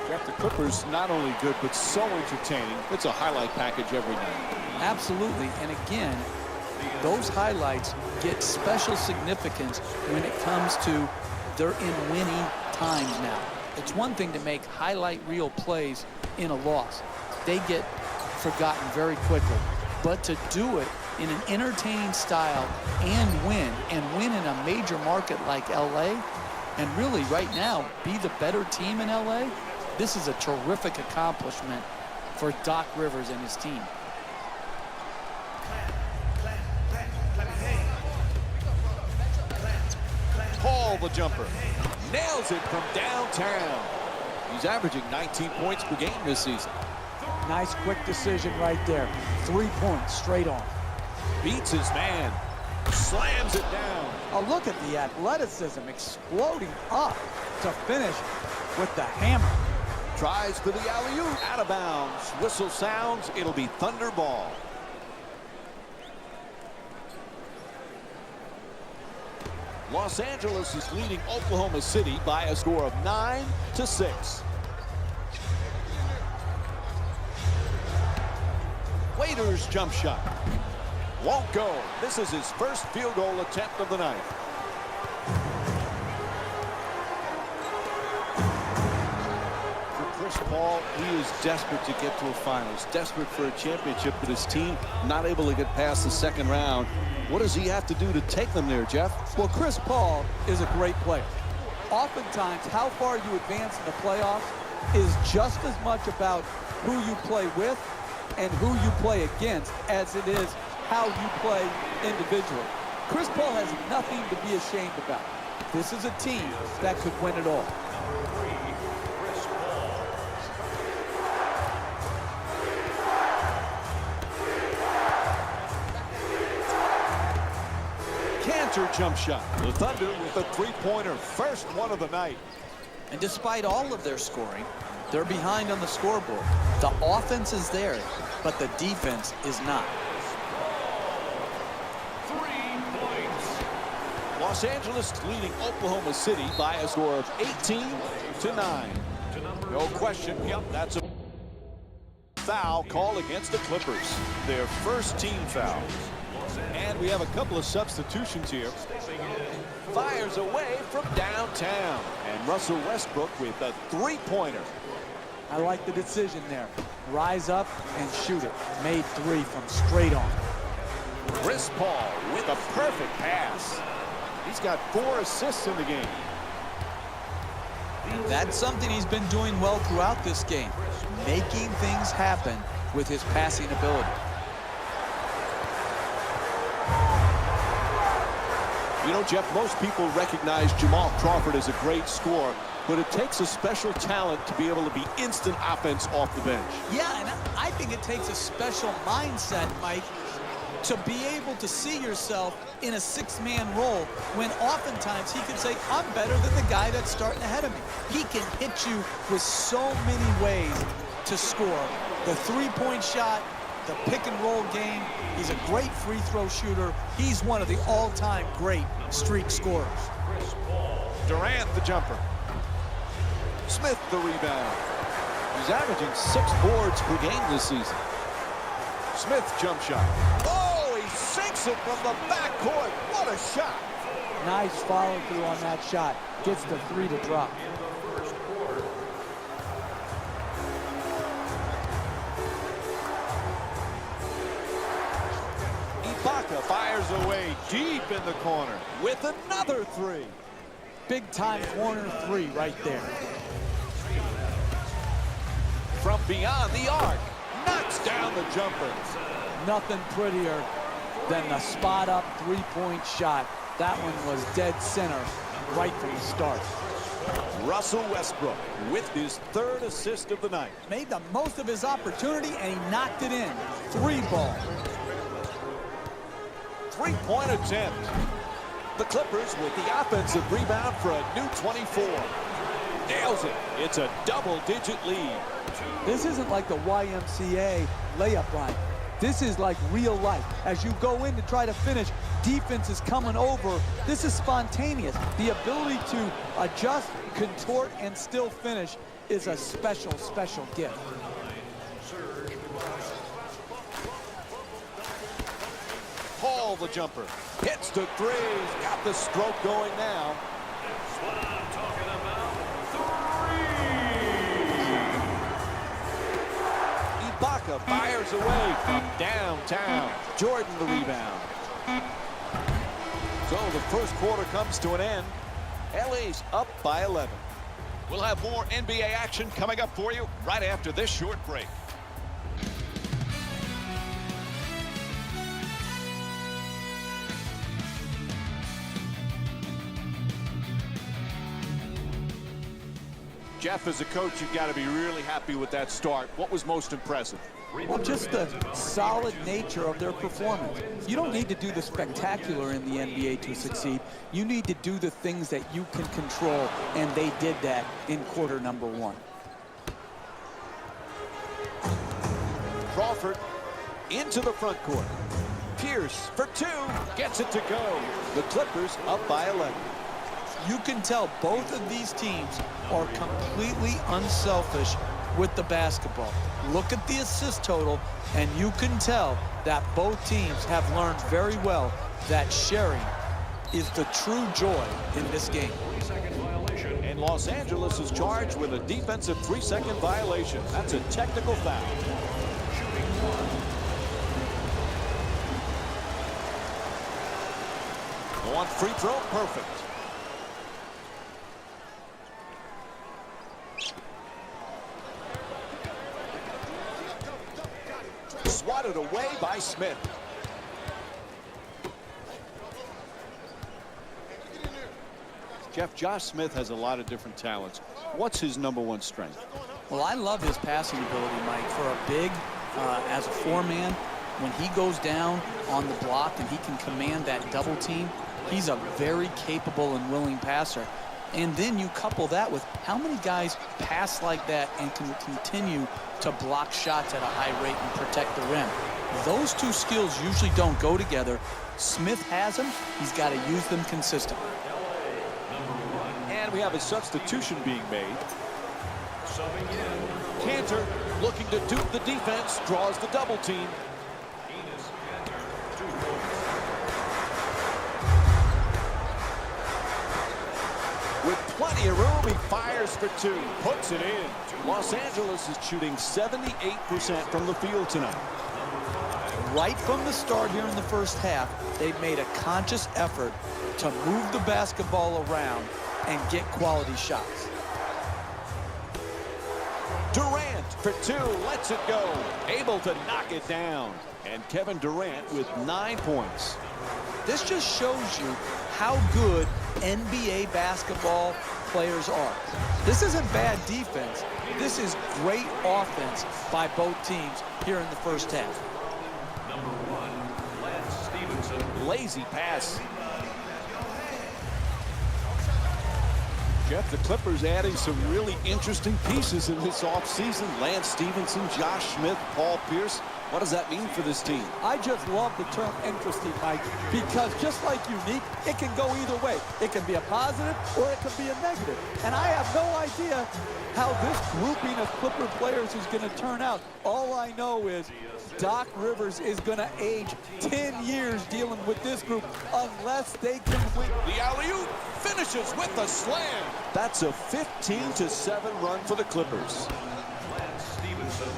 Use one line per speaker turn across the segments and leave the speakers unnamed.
Jeff, the Clippers not only good, but so entertaining. It's a highlight package every night.
Absolutely. And again, those highlights get special significance when it comes to they're in winning times now. It's one thing to make highlight reel plays in a loss. They get forgotten very quickly. But to do it in an entertaining style and win in a major market like LA, and really right now be the better team in LA, this is a terrific accomplishment for Doc Rivers and his team.
Paul, the jumper, nails it from downtown. He's averaging 19 points per game this season.
Nice quick decision right there. 3 points straight on.
Beats his man, slams it down.
Oh, look at the athleticism exploding up to finish with the hammer.
Tries for the alley-oop, out of bounds. Whistle sounds, it'll be Thunder ball. Los Angeles is leading Oklahoma City by a score of 9-6. Waiters jump shot. Won't go. This is his first field goal attempt of the night. For Chris Paul, he is desperate to get to a finals, desperate for a championship, but his team not able to get past the second round. What does he have to do to take them there, Jeff?
Well, Chris Paul is a great player. Oftentimes, how far you advance in the playoffs is just as much about who you play with and who you play against as it is how you play individually. Chris Paul has nothing to be ashamed about. This is a team that could win it all.
Cantor jump shot. The Thunder with a three-pointer, first one of the night.
And despite all of their scoring, they're behind on the scoreboard. The offense is there, but the defense is not.
3 points. Los Angeles leading Oklahoma City by a score of 18-9. No question. Yep, that's a foul call against the Clippers. Their first team foul. And we have a couple of substitutions here. Fires away from downtown. And Russell Westbrook with a three-pointer.
I like the decision there. Rise up and shoot it. Made 3 from straight on.
Chris Paul with a perfect pass. He's got 4 assists in the game.
That's something he's been doing well throughout this game, making things happen with his passing ability.
You know, Jeff, most people recognize Jamal Crawford as a great scorer, but it takes a special talent to be able to be instant offense off the bench.
Yeah, and I think it takes a special mindset, Mike, to be able to see yourself in a six-man role when oftentimes he can say, I'm better than the guy that's starting ahead of me. He can hit you with so many ways to score. The three-point shot, the pick-and-roll game. He's a great free throw shooter. He's one of the all-time great streak scorers.
Durant, the jumper. Smith, the rebound. He's averaging 6 boards per game this season. Smith, jump shot. Oh, he sinks it from the backcourt. What a shot.
Nice follow-through on that shot. Gets the 3 to drop.
Ibaka fires away deep in the corner with another 3.
Big-time corner 3 right there.
From beyond the arc, knocks down the jumper.
Nothing prettier than the spot-up three-point shot. That one was dead center right from the start.
Russell Westbrook with his 3rd assist of the night.
Made the most of his opportunity, and he knocked it in. 3 ball.
Three-point attempt. The Clippers with the offensive rebound for a new 24. Nails it. It's a double-digit lead.
This isn't like the YMCA layup line. This is like real life. As you go in to try to finish, defense is coming over. This is spontaneous. The ability to adjust, contort, and still finish is a special, special gift.
Hall, the jumper, hits the three. He's got the stroke going now.
That's what I'm talking about.
Ibaka fires away from downtown. Jordan the rebound. So the first quarter comes to an end. LA's up by 11.
We'll have more NBA action coming up for you right after this short break.
Jeff, as a coach, you've got to be really happy with that start. What was most impressive?
Well, just the solid nature of their performance. You don't need to do the spectacular in the NBA to succeed. You need to do the things that you can control, and they did that in quarter number one.
Crawford into the front court. Pierce for two, gets it to go. The Clippers up by 11.
You can tell both of these teams are completely unselfish with the basketball. Look at the assist total, and you can tell that both teams have learned very well that sharing is the true joy in this game.
3-second violation.
And Los Angeles is charged with a defensive 3-second violation. That's a technical foul. One free throw, perfect. Swatted away by Smith. Jeff, Josh Smith has a lot of different talents. What's his #1 strength?
Well, I love his passing ability, Mike. For a big, as a four-man, when he goes down on the block and he can command that double team, he's a very capable and willing passer. And then you couple that with how many guys pass like that and can continue to block shots at a high rate and protect the rim. Those two skills usually don't go together. Smith has them. He's got to use them consistently.
And we have a substitution being made.
Subbing in.
Cantor looking to dupe the defense, draws the double team.
Enes Kanter, 2 points.
With plenty of room, he fires for two, puts it in. Los Angeles is shooting 78% from the field tonight.
Right from the start here in the first half, they've made a conscious effort to move the basketball around and get quality shots.
Durant for two, lets it go. Able to knock it down. And Kevin Durant with 9 points.
This just shows you how good NBA basketball players are. This isn't bad defense. This is great offense by both teams here in the first half.
#1, Lance Stevenson.
Lazy pass. Jeff, the Clippers adding some really interesting pieces in this offseason. Lance Stevenson, Josh Smith, Paul Pierce. What does that mean for this team?
I just love the term interesting, Mike, because just like unique, it can go either way. It can be a positive or it can be a negative. And I have no idea how this grouping of Clipper players is going to turn out. All I know is Doc Rivers is going to age 10 years dealing with this group unless they can win.
The alley-oop finishes with a slam. That's a 15-7 run for the Clippers.
Lance Stevenson.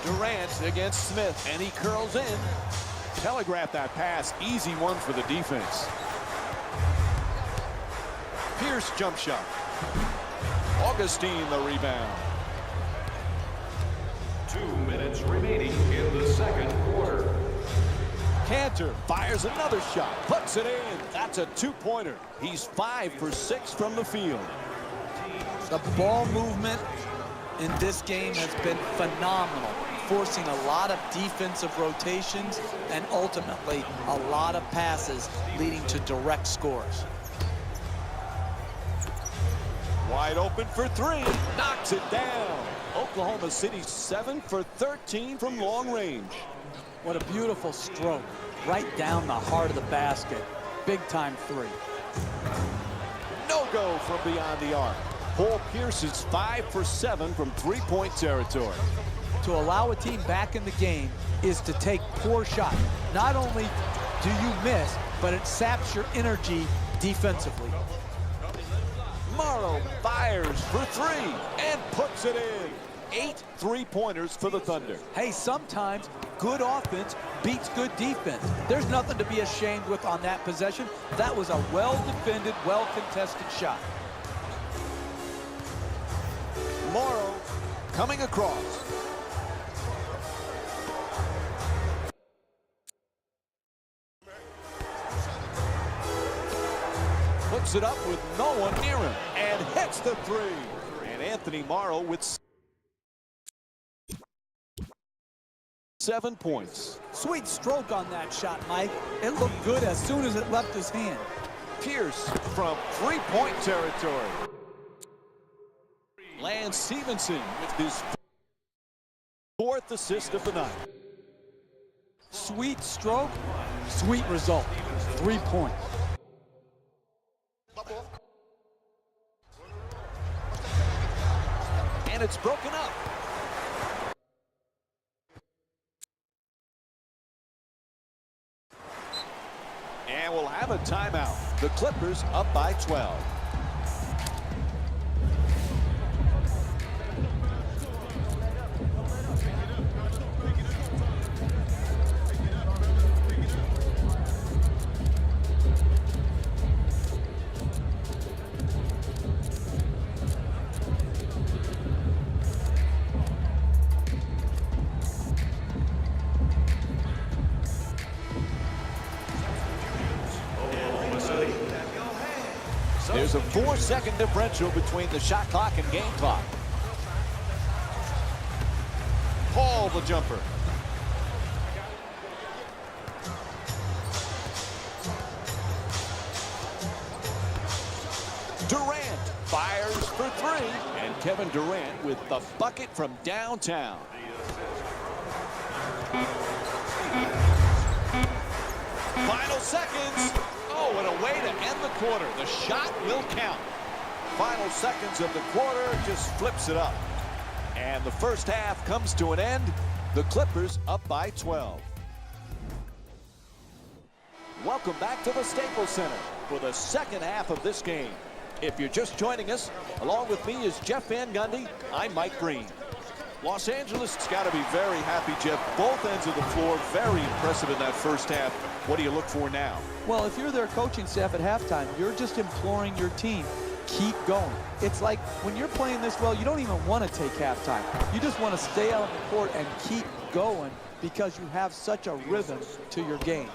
Durant against Smith, and he curls in. Telegraph that pass. Easy one for the defense. Pierce jump shot. Augustine the rebound.
2 minutes remaining in the second quarter.
Cantor fires another shot, puts it in. That's a two-pointer. He's 5 for 6 from the field.
The ball movement in this game has been phenomenal, forcing a lot of defensive rotations and ultimately a lot of passes leading to direct scores.
Wide open for three, knocks it down. Oklahoma City 7 for 13 from long range.
What a beautiful stroke. Right down the heart of the basket. Big time three.
No go from beyond the arc. Paul Pierce is 5 for 7 from three-point territory.
To allow a team back in the game is to take poor shots. Not only do you miss, but it saps your energy defensively.
Morrow fires for three and puts it in. 8 three-pointers for the Thunder.
Hey, sometimes good offense beats good defense. There's nothing to be ashamed with on that possession. That was a well-defended, well-contested shot.
Morrow coming across. Puts it up with no one near him and hits the three. And Anthony Morrow with 7 points.
Sweet stroke on that shot, Mike. It looked good as soon as it left his hand.
Pierce from three-point territory. Lance Stevenson with his 4th assist of the night.
Sweet stroke, sweet result. 3 points.
And it's broken up. And we'll have a timeout. The Clippers up by 12. There's a 4-second differential between the shot clock and game clock. Paul the jumper. Durant fires for three. And Kevin Durant with the bucket from downtown. Final seconds. Oh, and a way to end the quarter. The shot will count. Final seconds of the quarter, just flips it up. And the first half comes to an end. The Clippers up by 12. Welcome back to the Staples Center for the second half of this game. If you're just joining us, along with me is Jeff Van Gundy. I'm Mike Green. Los Angeles has got to be very happy, Jeff. Both ends of the floor, very impressive in that first half. What do you look for now?
Well, if you're their coaching staff at halftime, you're just imploring your team, keep going. It's like when you're playing this well, you don't even want to take halftime. You just want to stay out on the court and keep going because you have such a rhythm to your game.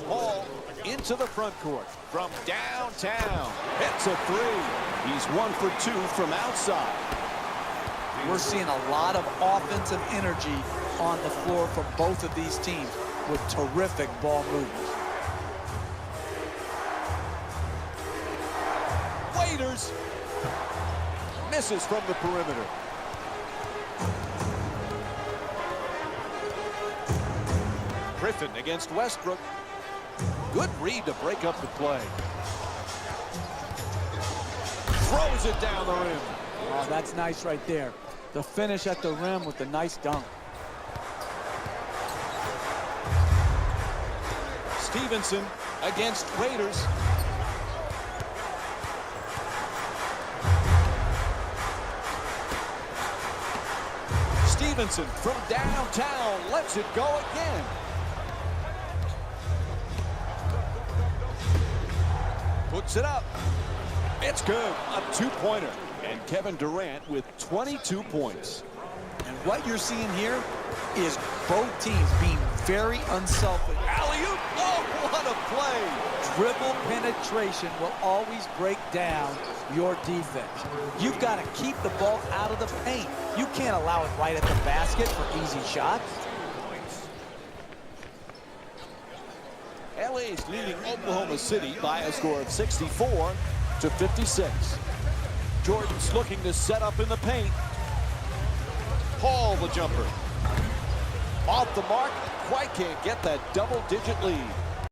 Paul into the front court from downtown. Hits a three. He's 1 for 2 from outside.
We're seeing a lot of offensive energy on the floor from both of these teams with terrific ball movement.
Waiters misses from the perimeter. Griffin against Westbrook. Good read to break up the play. Throws it down the rim.
Oh, that's nice right there. The finish at the rim with the nice dunk.
Stevenson against Waiters. Stevenson from downtown lets it go again. Puts it up. It's good. A two-pointer. And Kevin Durant with 22 points.
And what you're seeing here is both teams being very unselfish.
Alley-oop. Oh, what a play.
Dribble penetration will always break down your defense. You've got to keep the ball out of the paint. You can't allow it right at the basket for easy shots.
LA's leading Oklahoma City by a score of 64-56. Jordan's looking to set up in the paint. Paul the jumper. Off the mark, quite can't get that double-digit lead.